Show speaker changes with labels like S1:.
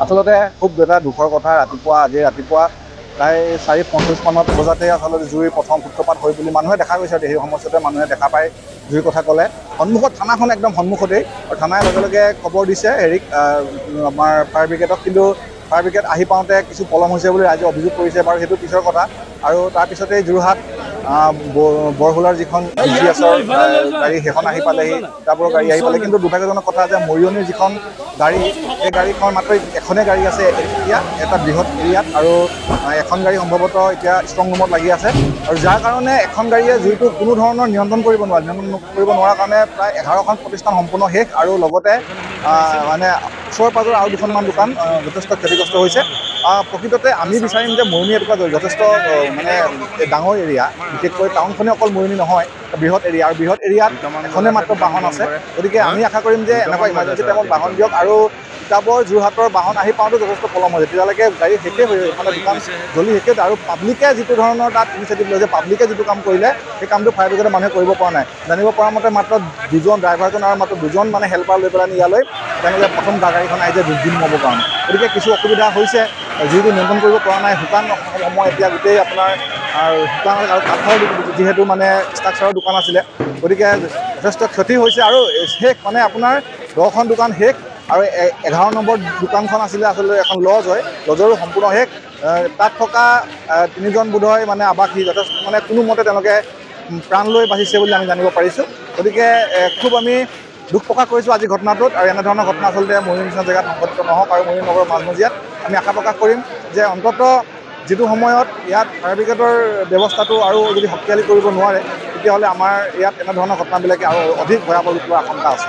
S1: আচলতে খুব এটা দুখৰ কথা আজি ৰাতিপুৱা প্ৰায় 4:50 বজাতে আচলতে জুইৰ প্ৰথম সূত্ৰপাত হয় বুলি মানুহে দেখা গৈছে। সেই সময়তে মানুহে দেখা পায় জুইৰ কথা ক'লে সন্মুখত থানাখন একদম সন্মুখতেই আৰু থানাই লগে লগে খবৰ দিছে হেৰিক আমাৰ ফায়াৰ ব্ৰিগেডক, কিন্তু ফায়াৰ ব্ৰিগেড আহি পাওঁতে কিছু পলম হৈছে বুলি ৰাইজে অভিযোগ কৰিছে। বাৰু সেইটো পিছৰ কথা। আৰু তাৰপিছতেই যোৰহাট বৰহোলাৰ যিখন GS-ৰ গাড়ী সেইখন আহি পালেহি, তিতাবৰৰ গাড়ী আহি পালে। কিন্তু দুৰ্ভাগ্যজনক কথা যে মৰিয়নিৰ যিখন গাড়ী সেই গাড়ীখন মাত্ৰ এখনেই গাড়ী আছে এতিয়া এটা বৃহৎ এৰিয়াত, আৰু এখন গাড়ী সম্ভৱতঃ এতিয়া ষ্ট্ৰং ৰুমত লাগি আছে। আৰু যাৰ কাৰণে এখন গাড়ীয়ে জুইটো কোনো ধৰণৰ নিয়ন্ত্ৰণ কৰিব নোৱাৰাৰ কাৰণে প্ৰায় 11খন প্ৰতিষ্ঠান সম্পূৰ্ণ শেষ, আৰু লগতে মানে ওচৰ পাজৰ আৰু দুখনমান দোকান যথেষ্ট ক্ষতিগ্ৰস্ত হৈছে। প্ৰকৃততে আমি বিচাৰিম যে মৰিয়নি এটুকুৰা যথেষ্ট মানে ডাঙৰ এৰিয়া, বিশেষকৈ টাউনখনে অকল মৰিয়নি নহয়, বৃহৎ এৰিয়া, আৰু বৃহৎ এৰিয়াত এখনে মাত্ৰ বাহন আছে। গতিকে আমি আশা কৰিম যে এনেকুৱা ইমাৰ্জেঞ্চি টাইমত বাহন দিয়ক, আৰু তিতাবৰ যোৰহাটৰ বাহন আহি পাওঁতে যথেষ্ট পলম হৈছে। তেতিয়ালৈকে গাড়ী শেষেই হৈ মানে দোকান জ্বলি শেষেই, আৰু পাব্লিকে যিটো ধৰণৰ তাত ইনিচিয়েটিভ লৈছে, পাব্লিকে যিটো কাম কৰিলে সেই কামটো ফায়াৰ ব্ৰিগেডৰ মানুহে কৰিব পৰা নাই। জানিব পৰা মতে মাত্ৰ দুজন ড্ৰাইভাৰজন আৰু মাত্ৰ দুজন মানে হেল্পাৰ লৈ পেলাই ইয়ালৈ তেওঁলোকে প্ৰথম গাড়ীখন আহিছে জুই নুমাবৰ কাৰণে। গতিকে কিছু অসুবিধা হৈছে, জুইটো নিয়ন্ত্ৰণ কৰিব পৰা নাই। শুকান সময় এতিয়া গোটেই আপোনাৰ শুকান আৰু কাঠৰ যিহেতু মানে ষ্ট্ৰাকচাৰৰ দোকান আছিলে, গতিকে যথেষ্ট ক্ষতি হৈছে। আৰু শেষ মানে আপোনাৰ 10খন দোকান শেষ, আৰু 11 নম্বৰ দোকানখন আছিলে আচলতে এখন লজ হয়, লজৰো সম্পূৰ্ণ শেষ। তাত থকা 3জন বোধহয় মানে আৱাসী যথেষ্ট মানে কোনোমতে তেওঁলোকে প্ৰাণ লৈ বাচিছে বুলি আমি জানিব পাৰিছোঁ। গতিকে খুব আমি দুখ প্ৰকাশ কৰিছোঁ আজি ঘটনাটোত, আৰু এনেধৰণৰ ঘটনা আচলতে মৰিয়নি নিচিনা জেগাত সংঘটিত নহওক। আৰু মৰিয়নি নগৰৰ মাজমজিয়াত আমি আশা প্ৰকাশ কৰিম যে অন্ততঃ যিটো সময়ত ইয়াত ফায়াৰ ব্ৰিগেডৰ ব্যৱস্থাটো আৰু যদি শক্তিশালী কৰিব নোৱাৰে, তেতিয়াহ'লে আমাৰ ইয়াত এনেধৰণৰ ঘটনাবিলাকে আৰু অধিক ভয়াৱহ হোৱাৰ আশংকা আছে।